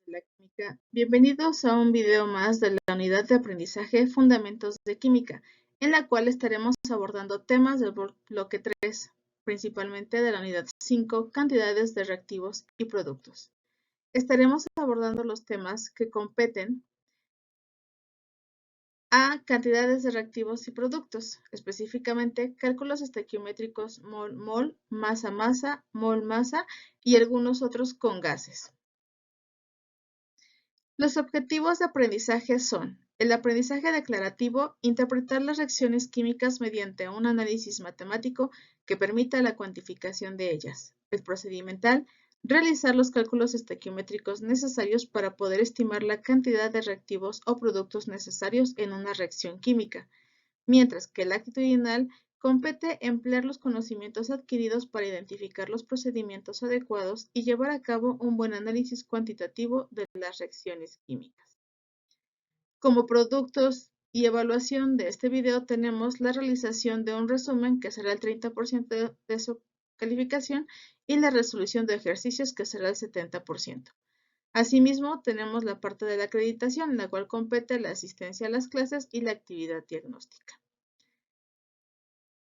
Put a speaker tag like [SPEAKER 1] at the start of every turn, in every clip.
[SPEAKER 1] de la química. Bienvenidos a un video más de la unidad de aprendizaje Fundamentos de Química, en la cual estaremos abordando temas del bloque 3, principalmente de la unidad 5, cantidades de reactivos y productos. Estaremos abordando los temas que competen a cantidades de reactivos y productos, específicamente cálculos estequiométricos mol-mol, masa-masa, mol-masa y algunos otros con gases. Los objetivos de aprendizaje son el aprendizaje declarativo, interpretar las reacciones químicas mediante un análisis matemático que permita la cuantificación de ellas. El procedimental, realizar los cálculos estequiométricos necesarios para poder estimar la cantidad de reactivos o productos necesarios en una reacción química, mientras que el actitudinal compete emplear los conocimientos adquiridos para identificar los procedimientos adecuados y llevar a cabo un buen análisis cuantitativo de las reacciones químicas. Como productos y evaluación de este video tenemos la realización de un resumen que será el 30% de su calificación y la resolución de ejercicios que será el 70%. Asimismo, tenemos la parte de la acreditación, en la cual compete la asistencia a las clases y la actividad diagnóstica.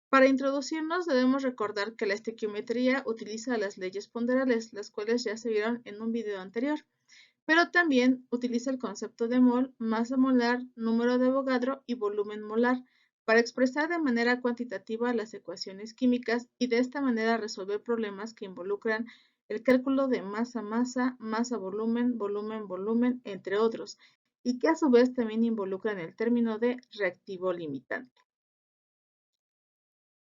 [SPEAKER 1] Para introducirnos, debemos recordar que la estequiometría utiliza las leyes ponderales, las cuales ya se vieron en un video anterior, pero también utiliza el concepto de mol, masa molar, número de Avogadro y volumen molar para expresar de manera cuantitativa las ecuaciones químicas y de esta manera resolver problemas que involucran el cálculo de masa-masa, masa-volumen, volumen-volumen, entre otros, y que a su vez también involucran el término de reactivo limitante.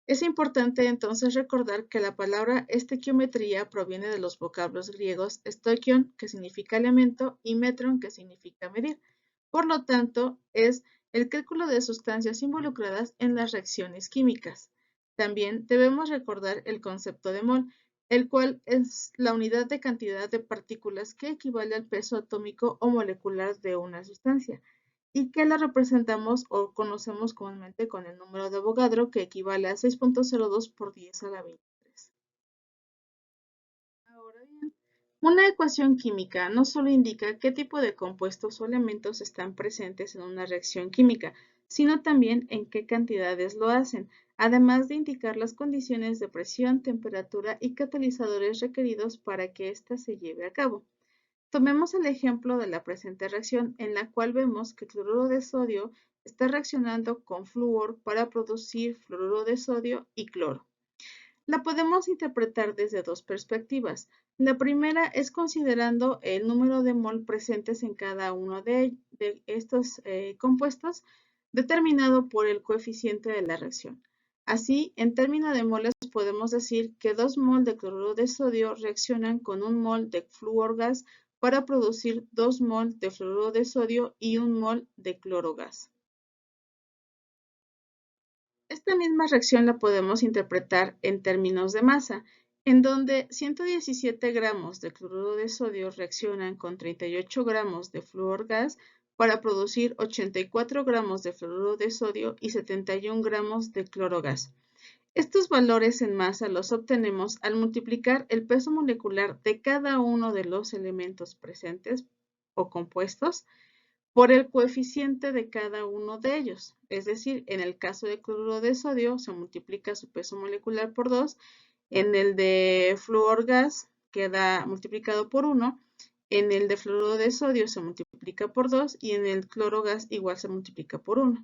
[SPEAKER 1] Es importante entonces recordar que la palabra estequiometría proviene de los vocablos griegos stoichion, que significa elemento, y metron, que significa medir. Por lo tanto, es el cálculo de sustancias involucradas en las reacciones químicas. También debemos recordar el concepto de mol, el cual es la unidad de cantidad de partículas que equivale al peso atómico o molecular de una sustancia, y que la representamos o conocemos comúnmente con el número de Avogadro, que equivale a 6.02 por 10 a la 23. Ahora bien, una ecuación química no solo indica qué tipo de compuestos o elementos están presentes en una reacción química, sino también en qué cantidades lo hacen, además de indicar las condiciones de presión, temperatura y catalizadores requeridos para que ésta se lleve a cabo. Tomemos el ejemplo de la presente reacción, en la cual vemos que el cloruro de sodio está reaccionando con flúor para producir fluoruro de sodio y cloro. La podemos interpretar desde dos perspectivas. La primera es considerando el número de mol presentes en cada uno de estos compuestos, determinado por el coeficiente de la reacción. Así, en términos de moles, podemos decir que 2 mol de cloruro de sodio reaccionan con 1 mol de flúor gas para producir 2 mol de fluoruro de sodio y 1 mol de cloro gas. Esta misma reacción la podemos interpretar en términos de masa, en donde 117 gramos de cloruro de sodio reaccionan con 38 gramos de flúor gas para producir 84 gramos de fluoruro de sodio y 71 gramos de cloro gas. Estos valores en masa los obtenemos al multiplicar el peso molecular de cada uno de los elementos presentes o compuestos por el coeficiente de cada uno de ellos. Es decir, en el caso de cloruro de sodio se multiplica su peso molecular por 2, en el de flúor gas queda multiplicado por 1, en el de fluoruro de sodio se multiplica por 2 y en el cloro gas igual se multiplica por 1.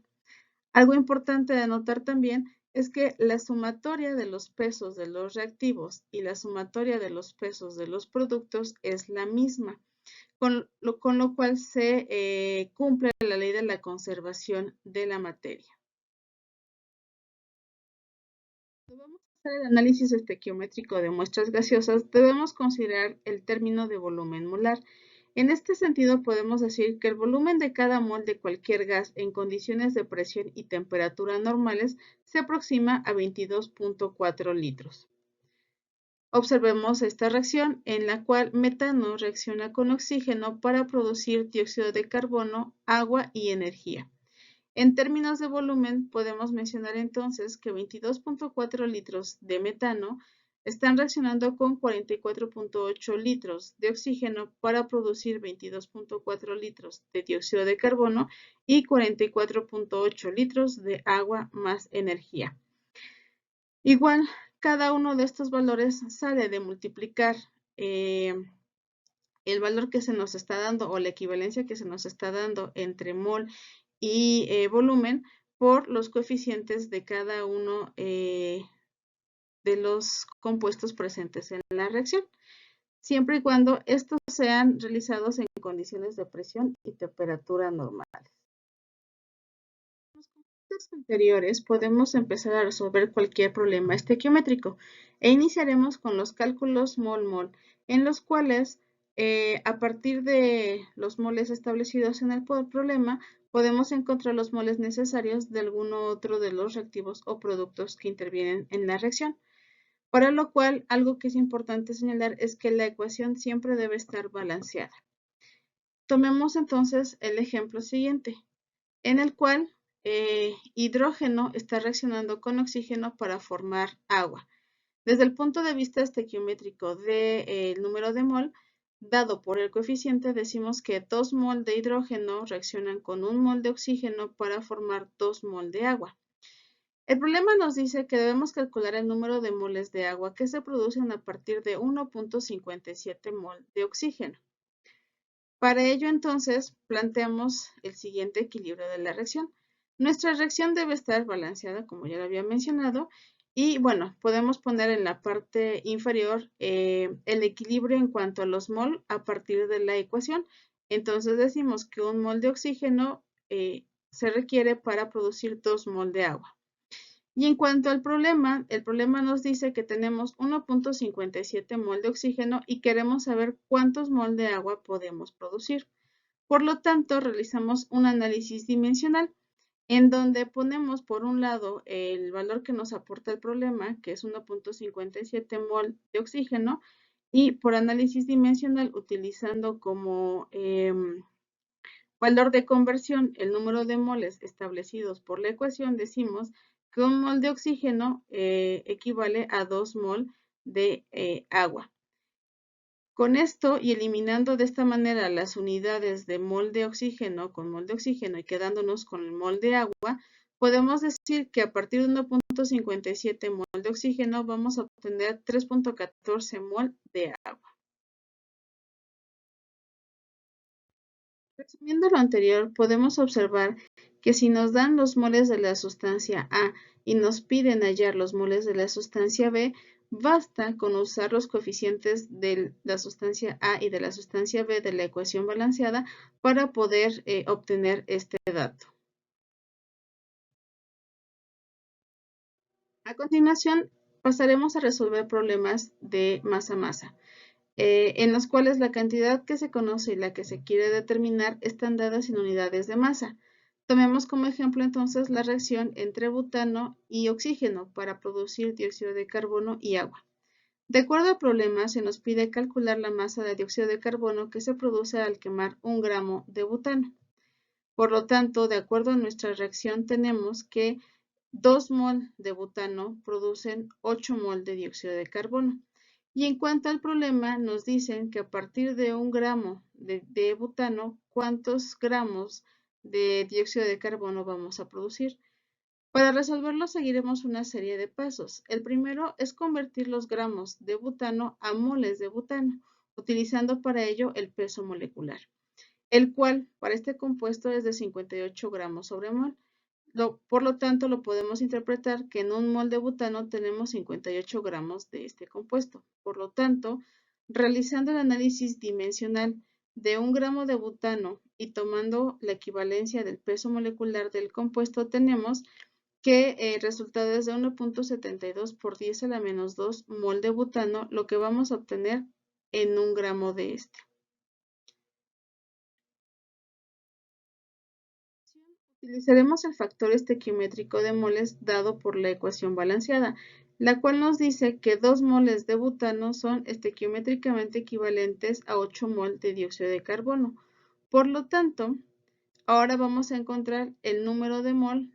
[SPEAKER 1] Algo importante de notar también es que la sumatoria de los pesos de los reactivos y la sumatoria de los pesos de los productos es la misma, con lo cual se cumple la ley de la conservación de la materia. Cuando vamos a hacer el análisis estequiométrico de muestras gaseosas, debemos considerar el término de volumen molar. En este sentido, podemos decir que el volumen de cada mol de cualquier gas en condiciones de presión y temperatura normales se aproxima a 22.4 litros. Observemos esta reacción en la cual metano reacciona con oxígeno para producir dióxido de carbono, agua y energía. En términos de volumen, podemos mencionar entonces que 22.4 litros de metano están reaccionando con 44.8 litros de oxígeno para producir 22.4 litros de dióxido de carbono y 44.8 litros de agua más energía. Igual, cada uno de estos valores sale de multiplicar el valor que se nos está dando o la equivalencia que se nos está dando entre mol y volumen por los coeficientes de cada uno de los compuestos presentes en la reacción, siempre y cuando estos sean realizados en condiciones de presión y temperatura normales. En los compuestos anteriores podemos empezar a resolver cualquier problema estequiométrico e iniciaremos con los cálculos mol-mol, en los cuales a partir de los moles establecidos en el problema, podemos encontrar los moles necesarios de alguno otro de los reactivos o productos que intervienen en la reacción. Para lo cual, algo que es importante señalar es que la ecuación siempre debe estar balanceada. Tomemos entonces el ejemplo siguiente, en el cual hidrógeno está reaccionando con oxígeno para formar agua. Desde el punto de vista estequiométrico del número de mol, dado por el coeficiente, decimos que 2 mol de hidrógeno reaccionan con 1 mol de oxígeno para formar 2 mol de agua. El problema nos dice que debemos calcular el número de moles de agua que se producen a partir de 1.57 mol de oxígeno. Para ello, entonces, planteamos el siguiente equilibrio de la reacción. Nuestra reacción debe estar balanceada, como ya lo había mencionado, y bueno, podemos poner en la parte inferior el equilibrio en cuanto a los mol a partir de la ecuación. Entonces decimos que 1 mol de oxígeno se requiere para producir 2 mol de agua. Y en cuanto al problema, el problema nos dice que tenemos 1.57 mol de oxígeno y queremos saber cuántos mol de agua podemos producir. Por lo tanto, realizamos un análisis dimensional en donde ponemos por un lado el valor que nos aporta el problema, que es 1.57 mol de oxígeno, y por análisis dimensional, utilizando como valor de conversión el número de moles establecidos por la ecuación, decimos que 1 mol de oxígeno equivale a 2 mol de agua. Con esto y eliminando de esta manera las unidades de mol de oxígeno con mol de oxígeno y quedándonos con el mol de agua, podemos decir que a partir de 1.57 mol de oxígeno vamos a obtener 3.14 mol de agua. Resumiendo lo anterior, podemos observar que si nos dan los moles de la sustancia A y nos piden hallar los moles de la sustancia B, basta con usar los coeficientes de la sustancia A y de la sustancia B de la ecuación balanceada para poder obtener este dato. A continuación, pasaremos a resolver problemas de masa-masa. En los cuales la cantidad que se conoce y la que se quiere determinar están dadas en unidades de masa. Tomemos como ejemplo entonces la reacción entre butano y oxígeno para producir dióxido de carbono y agua. De acuerdo al problema, se nos pide calcular la masa de dióxido de carbono que se produce al quemar 1 gramo de butano. Por lo tanto, de acuerdo a nuestra reacción, tenemos que 2 mol de butano producen 8 mol de dióxido de carbono. Y en cuanto al problema, nos dicen que a partir de 1 gramo de butano, ¿cuántos gramos de dióxido de carbono vamos a producir? Para resolverlo, seguiremos una serie de pasos. El primero es convertir los gramos de butano a moles de butano, utilizando para ello el peso molecular, el cual para este compuesto es de 58 gramos sobre mol. Por lo tanto, lo podemos interpretar que en 1 mol de butano tenemos 58 gramos de este compuesto. Por lo tanto, realizando el análisis dimensional de 1 gramo de butano y tomando la equivalencia del peso molecular del compuesto, tenemos que el resultado es de 1.72 por 10 a la menos 2 mol de butano, lo que vamos a obtener en 1 gramo de este. Utilizaremos el factor estequiométrico de moles dado por la ecuación balanceada, la cual nos dice que 2 moles de butano son estequiométricamente equivalentes a 8 mol de dióxido de carbono. Por lo tanto, ahora vamos a encontrar el número de mol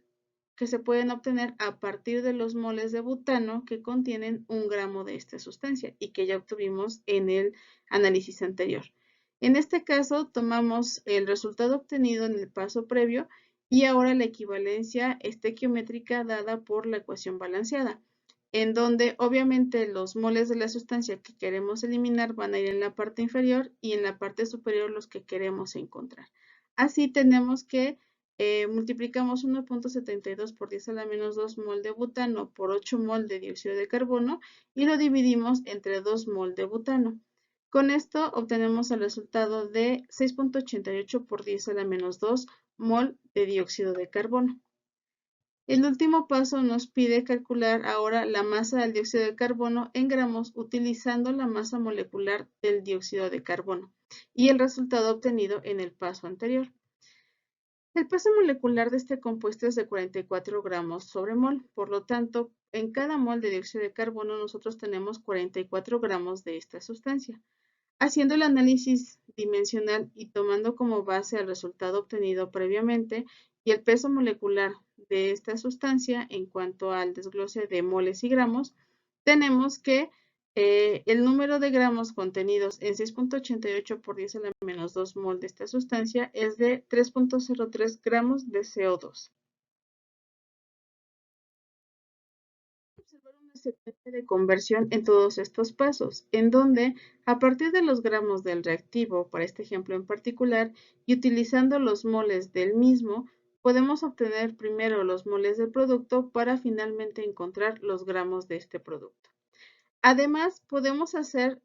[SPEAKER 1] que se pueden obtener a partir de los moles de butano que contienen 1 gramo de esta sustancia y que ya obtuvimos en el análisis anterior. En este caso, tomamos el resultado obtenido en el paso previo y ahora la equivalencia estequiométrica dada por la ecuación balanceada, en donde obviamente los moles de la sustancia que queremos eliminar van a ir en la parte inferior y en la parte superior los que queremos encontrar. Así tenemos que multiplicamos 1.72 por 10 a la menos 2 mol de butano por 8 mol de dióxido de carbono y lo dividimos entre 2 mol de butano. Con esto obtenemos el resultado de 6.88 por 10 a la menos 2 mol de dióxido de carbono. El último paso nos pide calcular ahora la masa del dióxido de carbono en gramos utilizando la masa molecular del dióxido de carbono y el resultado obtenido en el paso anterior. El peso molecular de este compuesto es de 44 gramos sobre mol, por lo tanto, en cada mol de dióxido de carbono nosotros tenemos 44 gramos de esta sustancia. Haciendo el análisis dimensional y tomando como base el resultado obtenido previamente y el peso molecular de esta sustancia en cuanto al desglose de moles y gramos, tenemos que el número de gramos contenidos en 6.88 por 10 a la menos 2 mol de esta sustancia es de 3.03 gramos de CO2. Observar una secuencia de conversión en todos estos pasos, en donde a partir de los gramos del reactivo, para este ejemplo en particular, y utilizando los moles del mismo, podemos obtener primero los moles del producto para finalmente encontrar los gramos de este producto. Además, podemos hacer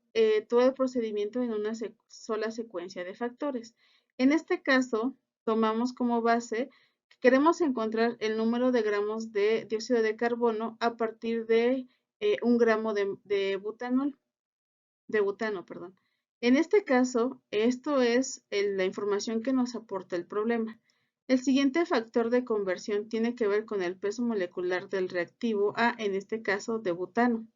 [SPEAKER 1] todo el procedimiento en una sola secuencia de factores. En este caso, tomamos como base que queremos encontrar el número de gramos de dióxido de carbono a partir de 1 gramo de butano, perdón. En este caso, esto es la información que nos aporta el problema. El siguiente factor de conversión tiene que ver con el peso molecular del reactivo A, en este caso de butano.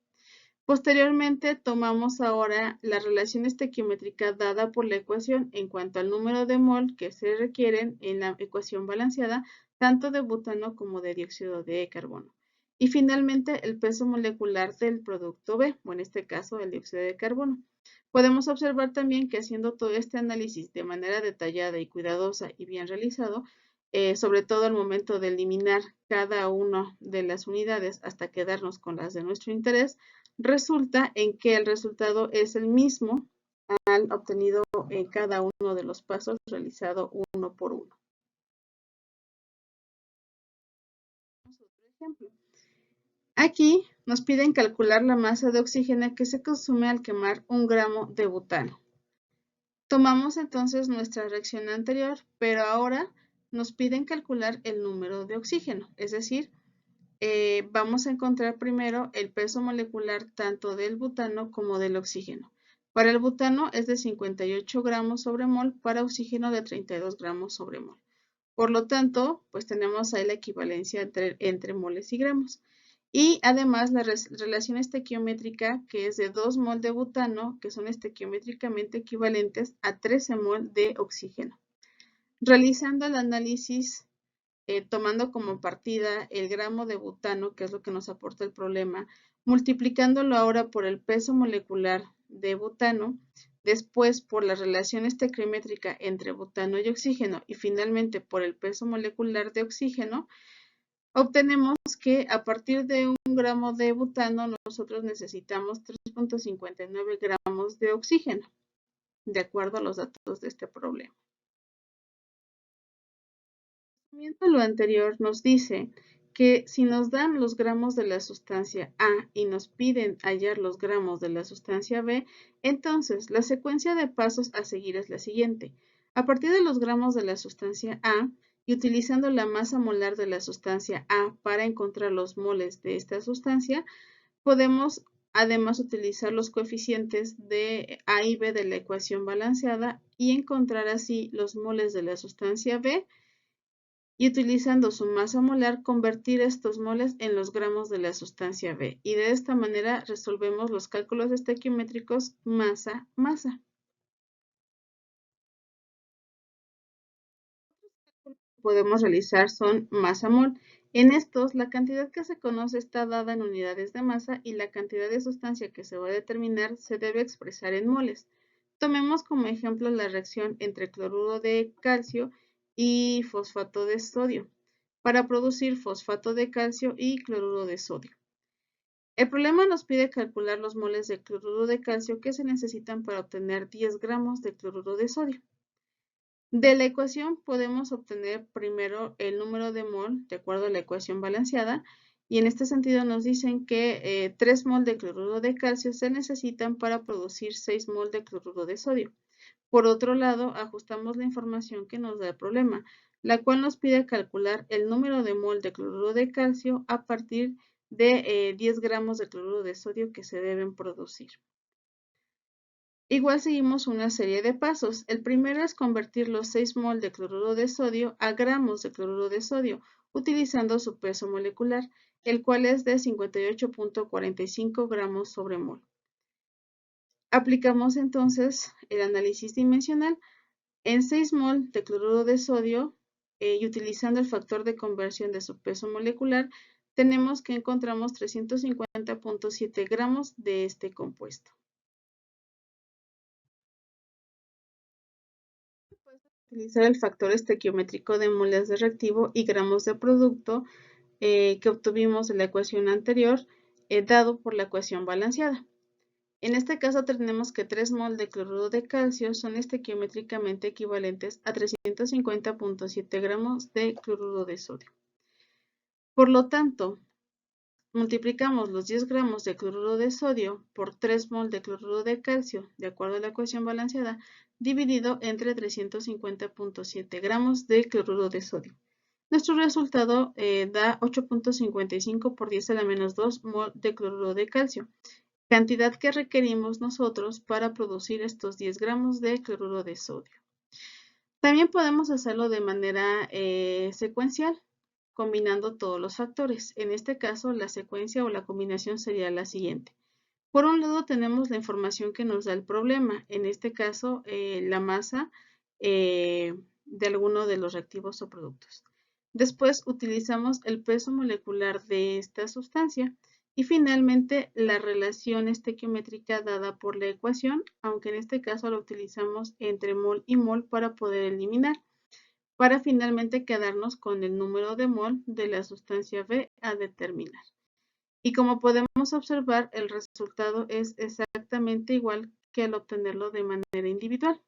[SPEAKER 1] Posteriormente, tomamos ahora la relación estequiométrica dada por la ecuación en cuanto al número de mol que se requieren en la ecuación balanceada, tanto de butano como de dióxido de carbono. Y finalmente, el peso molecular del producto B, o en este caso, el dióxido de carbono. Podemos observar también que haciendo todo este análisis de manera detallada y cuidadosa y bien realizado, sobre todo al momento de eliminar cada una de las unidades hasta quedarnos con las de nuestro interés, resulta en que el resultado es el mismo al obtenido en cada uno de los pasos realizado uno por uno. Otro ejemplo. Aquí nos piden calcular la masa de oxígeno que se consume al quemar 1 gramo de butano. Tomamos entonces nuestra reacción anterior, pero ahora nos piden calcular el número de oxígeno, es decir, vamos a encontrar primero el peso molecular tanto del butano como del oxígeno. Para el butano es de 58 gramos sobre mol, para oxígeno de 32 gramos sobre mol. Por lo tanto, pues tenemos ahí la equivalencia entre moles y gramos. Y además la relación estequiométrica, que es de 2 mol de butano, que son estequiométricamente equivalentes a 13 mol de oxígeno. Realizando el análisis tomando como partida el gramo de butano, que es lo que nos aporta el problema, multiplicándolo ahora por el peso molecular de butano, después por la relación estequiométrica entre butano y oxígeno y finalmente por el peso molecular de oxígeno, obtenemos que a partir de 1 gramo de butano nosotros necesitamos 3.59 gramos de oxígeno, de acuerdo a los datos de este problema. Lo anterior nos dice que si nos dan los gramos de la sustancia A y nos piden hallar los gramos de la sustancia B, entonces la secuencia de pasos a seguir es la siguiente. A partir de los gramos de la sustancia A y utilizando la masa molar de la sustancia A para encontrar los moles de esta sustancia, podemos además utilizar los coeficientes de A y B de la ecuación balanceada y encontrar así los moles de la sustancia B y utilizando su masa molar convertir estos moles en los gramos de la sustancia B. Y de esta manera resolvemos los cálculos estequiométricos masa-masa. Podemos realizar son masa-mol. En estos, la cantidad que se conoce está dada en unidades de masa y la cantidad de sustancia que se va a determinar se debe expresar en moles. Tomemos como ejemplo la reacción entre cloruro de calcio y fosfato de sodio para producir fosfato de calcio y cloruro de sodio. El problema nos pide calcular los moles de cloruro de calcio que se necesitan para obtener 10 gramos de cloruro de sodio. De la ecuación podemos obtener primero el número de mol de acuerdo a la ecuación balanceada y en este sentido nos dicen que 3 mol de cloruro de calcio se necesitan para producir 6 mol de cloruro de sodio. Por otro lado, ajustamos la información que nos da el problema, la cual nos pide calcular el número de mol de cloruro de calcio a partir de 10 gramos de cloruro de sodio que se deben producir. Igual seguimos una serie de pasos. El primero es convertir los 6 mol de cloruro de sodio a gramos de cloruro de sodio, utilizando su peso molecular, el cual es de 58.45 gramos sobre mol. Aplicamos entonces el análisis dimensional. En 6 mol de cloruro de sodio y utilizando el factor de conversión de su peso molecular, tenemos que encontramos 350.7 gramos de este compuesto. Utilizar el factor estequiométrico de moles de reactivo y gramos de producto que obtuvimos en la ecuación anterior, dado por la ecuación balanceada. En este caso tenemos que 3 mol de cloruro de calcio son estequiométricamente equivalentes a 350.7 gramos de cloruro de sodio. Por lo tanto, multiplicamos los 10 gramos de cloruro de sodio por 3 mol de cloruro de calcio, de acuerdo a la ecuación balanceada, dividido entre 350.7 gramos de cloruro de sodio. Nuestro resultado da 8.55 por 10 a la menos 2 mol de cloruro de calcio, cantidad que requerimos nosotros para producir estos 10 gramos de cloruro de sodio. También podemos hacerlo de manera secuencial, combinando todos los factores. En este caso, la secuencia o la combinación sería la siguiente. Por un lado tenemos la información que nos da el problema, en este caso la masa de alguno de los reactivos o productos. Después utilizamos el peso molecular de esta sustancia y finalmente la relación estequiométrica dada por la ecuación, aunque en este caso la utilizamos entre mol y mol para poder eliminar, para finalmente quedarnos con el número de mol de la sustancia B a determinar. Y como podemos observar, el resultado es exactamente igual que al obtenerlo de manera individual.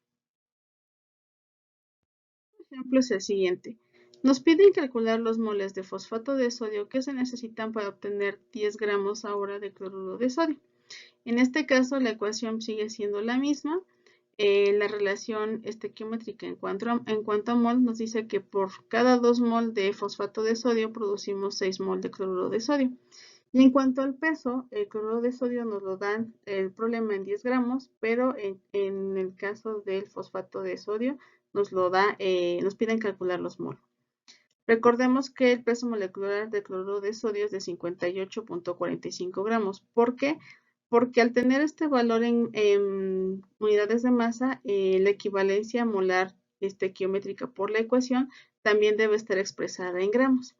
[SPEAKER 1] El ejemplo es el siguiente. Nos piden calcular los moles de fosfato de sodio que se necesitan para obtener 10 gramos ahora de cloruro de sodio. En este caso, la ecuación sigue siendo la misma. La relación estequiométrica en cuanto a mol nos dice que por cada 2 mol de fosfato de sodio producimos 6 mol de cloruro de sodio. Y en cuanto al peso, el cloruro de sodio nos lo dan el problema en 10 gramos, pero en el caso del fosfato de sodio nos piden calcular los mol. Recordemos que el peso molecular del cloruro de sodio es de 58.45 gramos. ¿Por qué? Porque al tener este valor en unidades de masa, la equivalencia molar estequiométrica por la ecuación también debe estar expresada en gramos.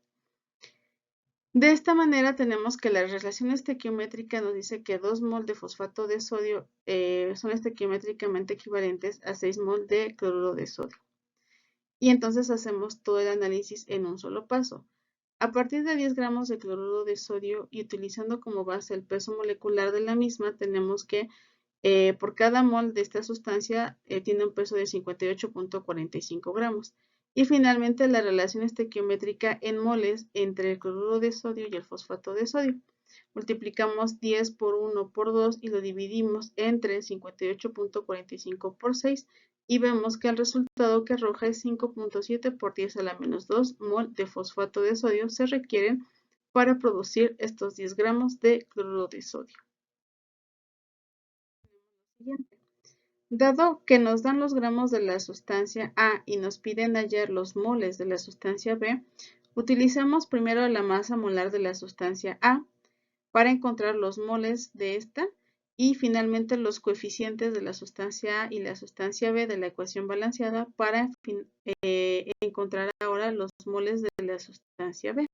[SPEAKER 1] De esta manera tenemos que la relación estequiométrica nos dice que 2 mol de fosfato de sodio son estequiométricamente equivalentes a 6 mol de cloruro de sodio. Y entonces hacemos todo el análisis en un solo paso. A partir de 10 gramos de cloruro de sodio y utilizando como base el peso molecular de la misma, tenemos que por cada mol de esta sustancia tiene un peso de 58.45 gramos. Y finalmente la relación estequiométrica en moles entre el cloruro de sodio y el fosfato de sodio. Multiplicamos 10 por 1 por 2 y lo dividimos entre 58.45 por 6 y vemos que el resultado que arroja es 5.7 por 10 a la menos 2 mol de fosfato de sodio se requieren para producir estos 10 gramos de cloruro de sodio. Siguiente. Dado que nos dan los gramos de la sustancia A y nos piden hallar los moles de la sustancia B, utilizamos primero la masa molar de la sustancia A para encontrar los moles de esta y finalmente los coeficientes de la sustancia A y la sustancia B de la ecuación balanceada para encontrar ahora los moles de la sustancia B.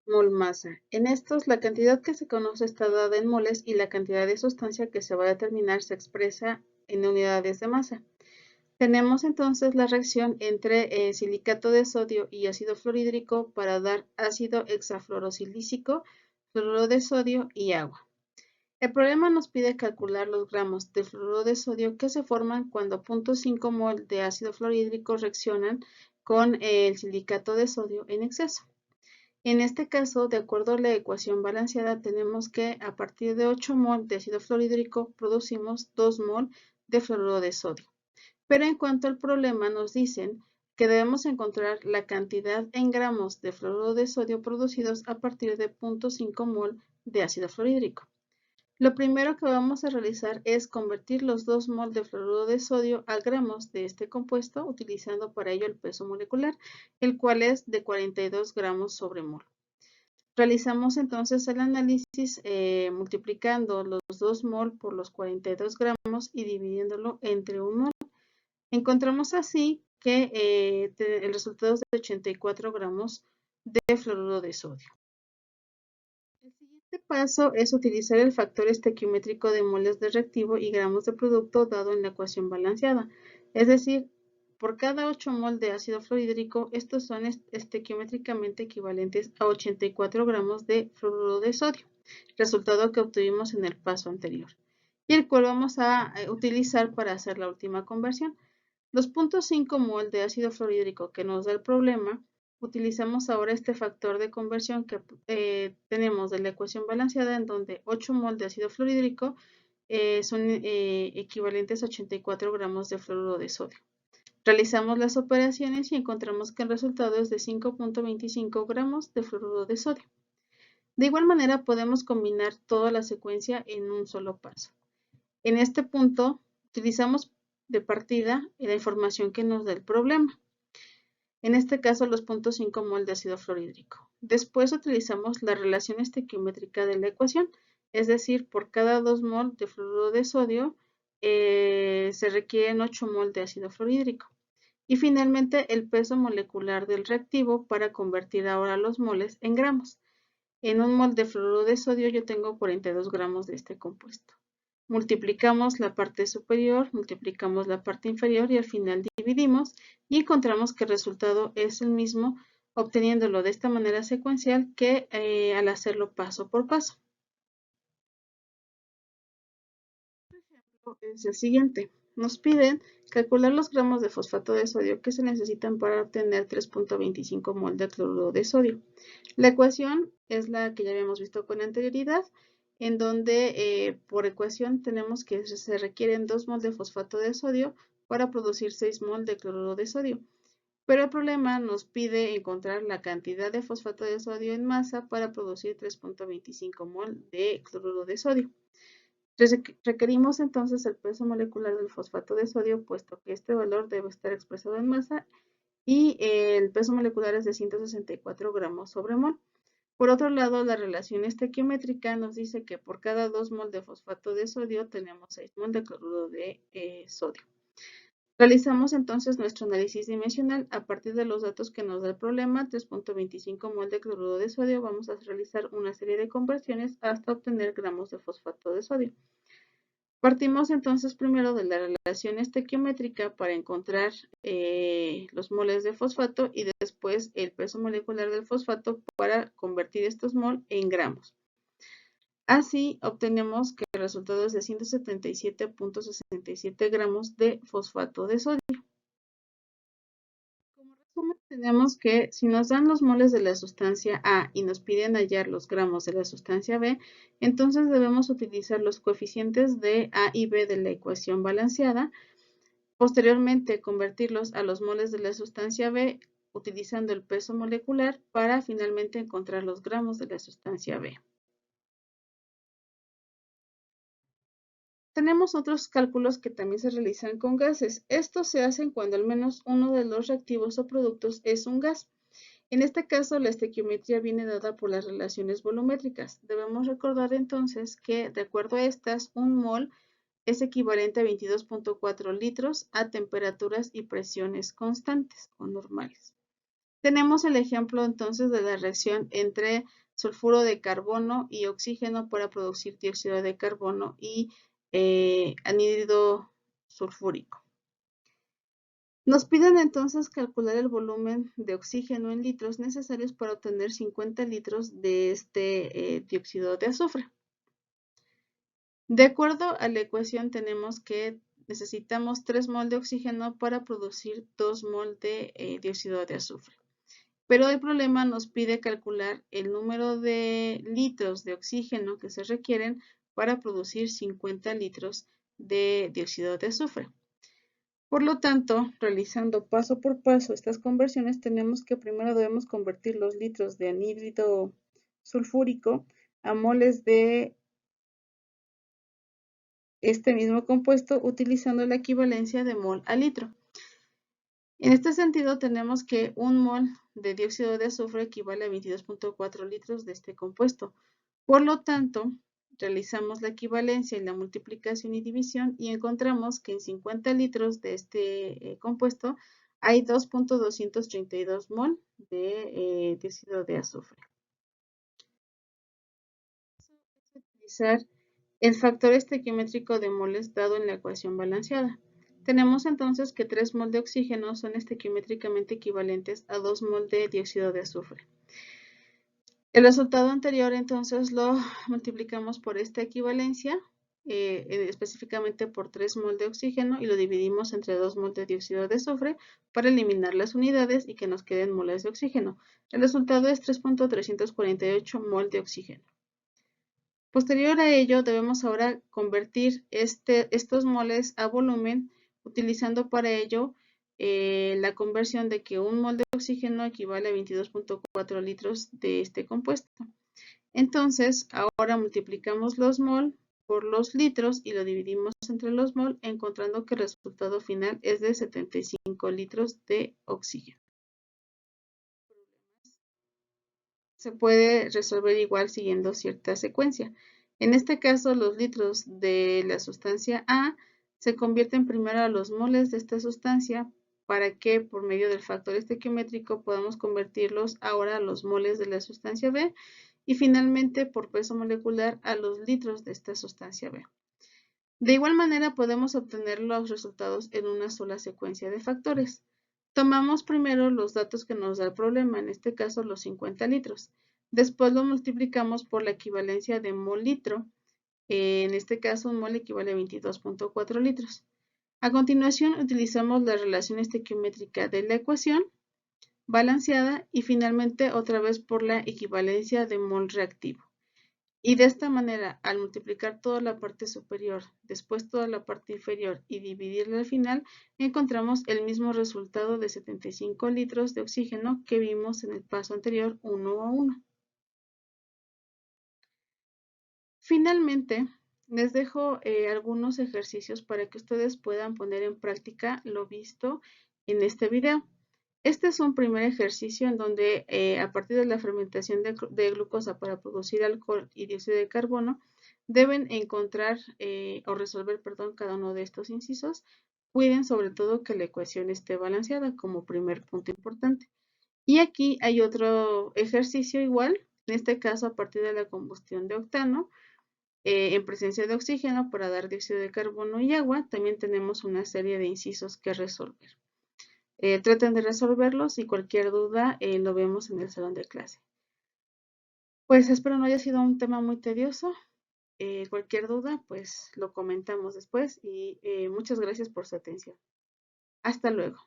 [SPEAKER 1] Mol masa. En estos, la cantidad que se conoce está dada en moles y la cantidad de sustancia que se va a determinar se expresa en unidades de masa. Tenemos entonces la reacción entre silicato de sodio y ácido fluorhídrico para dar ácido hexafluorosilícico, fluoruro de sodio y agua. El problema nos pide calcular los gramos de fluoruro de sodio que se forman cuando 0.5 mol de ácido fluorhídrico reaccionan con el silicato de sodio en exceso. En este caso, de acuerdo a la ecuación balanceada, tenemos que a partir de 8 mol de ácido fluorhídrico producimos 2 mol de fluoruro de sodio. Pero en cuanto al problema, nos dicen que debemos encontrar la cantidad en gramos de fluoruro de sodio producidos a partir de 0.5 mol de ácido fluorhídrico. Lo primero que vamos a realizar es convertir los 2 mol de fluoruro de sodio a gramos de este compuesto, utilizando para ello el peso molecular, el cual es de 42 gramos sobre mol. Realizamos entonces el análisis multiplicando los 2 mol por los 42 gramos y dividiéndolo entre 1 mol. Encontramos así que el resultado es de 84 gramos de fluoruro de sodio. El siguiente paso es utilizar el factor estequiométrico de moles de reactivo y gramos de producto dado en la ecuación balanceada. Es decir, por cada 8 mol de ácido fluorhídrico, estos son estequiométricamente equivalentes a 84 gramos de fluoruro de sodio, resultado que obtuvimos en el paso anterior, y el cual vamos a utilizar para hacer la última conversión. Los 0.5 mol de ácido fluorhídrico que nos da el problema, utilizamos ahora este factor de conversión que tenemos de la ecuación balanceada, en donde 8 mol de ácido fluorhídrico son equivalentes a 84 gramos de fluoruro de sodio. Realizamos las operaciones y encontramos que el resultado es de 5.25 gramos de fluoruro de sodio. De igual manera, podemos combinar toda la secuencia en un solo paso. En este punto, utilizamos de partida la información que nos da el problema. En este caso, los 0.5 mol de ácido fluorhídrico. Después utilizamos la relación estequiométrica de la ecuación, es decir, por cada 2 mol de fluoruro de sodio se requieren 8 mol de ácido fluorhídrico. Y finalmente el peso molecular del reactivo para convertir ahora los moles en gramos. En un mol de fluoruro de sodio yo tengo 42 gramos de este compuesto. Multiplicamos la parte superior, multiplicamos la parte inferior y al final dividimos y encontramos que el resultado es el mismo, obteniéndolo de esta manera secuencial que al hacerlo paso por paso. El ejemplo es el siguiente. Nos piden calcular los gramos de fosfato de sodio que se necesitan para obtener 3.25 mol de cloruro de sodio. La ecuación es la que ya habíamos visto con anterioridad, en donde por ecuación tenemos que se requieren 2 mol de fosfato de sodio para producir 6 mol de cloruro de sodio. Pero el problema nos pide encontrar la cantidad de fosfato de sodio en masa para producir 3.25 mol de cloruro de sodio. Requerimos entonces el peso molecular del fosfato de sodio, puesto que este valor debe estar expresado en masa y el peso molecular es de 164 gramos sobre mol. Por otro lado, la relación estequiométrica nos dice que por cada 2 mol de fosfato de sodio tenemos 6 mol de cloruro de sodio. Realizamos entonces nuestro análisis dimensional a partir de los datos que nos da el problema, 3.25 mol de cloruro de sodio. Vamos a realizar una serie de conversiones hasta obtener gramos de fosfato de sodio. Partimos entonces primero de la relación estequiométrica para encontrar los moles de fosfato y después el peso molecular del fosfato para convertir estos mol en gramos. Así obtenemos que el resultado es de 177.67 gramos de fosfato de sodio. Como resumen, tenemos que si nos dan los moles de la sustancia A y nos piden hallar los gramos de la sustancia B, entonces debemos utilizar los coeficientes de A y B de la ecuación balanceada. Posteriormente, convertirlos a los moles de la sustancia B utilizando el peso molecular para finalmente encontrar los gramos de la sustancia B. Tenemos otros cálculos que también se realizan con gases. Estos se hacen cuando al menos uno de los reactivos o productos es un gas. En este caso, la estequiometría viene dada por las relaciones volumétricas. Debemos recordar entonces que, de acuerdo a estas, un mol es equivalente a 22.4 litros a temperaturas y presiones constantes o normales. Tenemos el ejemplo entonces de la reacción entre sulfuro de carbono y oxígeno para producir dióxido de carbono y anhídrido sulfúrico. Nos piden entonces calcular el volumen de oxígeno en litros necesarios para obtener 50 litros de este dióxido de azufre. De acuerdo a la ecuación tenemos que necesitamos 3 mol de oxígeno para producir 2 mol de dióxido de azufre. Pero el problema nos pide calcular el número de litros de oxígeno que se requieren para producir 50 litros de dióxido de azufre. Por lo tanto, realizando paso por paso estas conversiones, tenemos que primero debemos convertir los litros de anhídrido sulfúrico a moles de este mismo compuesto utilizando la equivalencia de mol a litro. En este sentido, tenemos que un mol de dióxido de azufre equivale a 22.4 litros de este compuesto. Por lo tanto, realizamos la equivalencia y la multiplicación y división y encontramos que en 50 litros de este compuesto hay 2.232 mol de dióxido de azufre. Vamos a utilizar el factor estequiométrico de moles dado en la ecuación balanceada. Tenemos entonces que 3 mol de oxígeno son estequiométricamente equivalentes a 2 mol de dióxido de azufre. El resultado anterior entonces lo multiplicamos por esta equivalencia, específicamente por 3 mol de oxígeno y lo dividimos entre 2 mol de dióxido de azufre para eliminar las unidades y que nos queden moles de oxígeno. El resultado es 3.348 mol de oxígeno. Posterior a ello, debemos ahora convertir estos moles a volumen, utilizando para ello la conversión de que un mol de oxígeno equivale a 22.4 litros de este compuesto. Entonces, ahora multiplicamos los mol por los litros y lo dividimos entre los mol, encontrando que el resultado final es de 75 litros de oxígeno. Se puede resolver igual siguiendo cierta secuencia. En este caso, los litros de la sustancia A se convierten primero a los moles de esta sustancia para que por medio del factor estequiométrico podamos convertirlos ahora a los moles de la sustancia B y finalmente por peso molecular a los litros de esta sustancia B. De igual manera podemos obtener los resultados en una sola secuencia de factores. Tomamos primero los datos que nos da el problema, en este caso los 50 litros. Después lo multiplicamos por la equivalencia de mol litro. En este caso un mol equivale a 22.4 litros. A continuación utilizamos la relación estequiométrica de la ecuación balanceada y finalmente otra vez por la equivalencia de mol reactivo. Y de esta manera, al multiplicar toda la parte superior, después toda la parte inferior y dividirla al final, encontramos el mismo resultado de 75 litros de oxígeno que vimos en el paso anterior 1 a 1. Finalmente, les dejo algunos ejercicios para que ustedes puedan poner en práctica lo visto en este video. Este es un primer ejercicio en donde a partir de la fermentación de glucosa para producir alcohol y dióxido de carbono, deben encontrar o resolver, cada uno de estos incisos. Cuiden sobre todo que la ecuación esté balanceada como primer punto importante. Y aquí hay otro ejercicio igual, en este caso a partir de la combustión de octano, en presencia de oxígeno para dar dióxido de carbono y agua, también tenemos una serie de incisos que resolver. Traten de resolverlos y cualquier duda lo vemos en el salón de clase. Pues espero no haya sido un tema muy tedioso. Cualquier duda, pues lo comentamos después y muchas gracias por su atención. Hasta luego.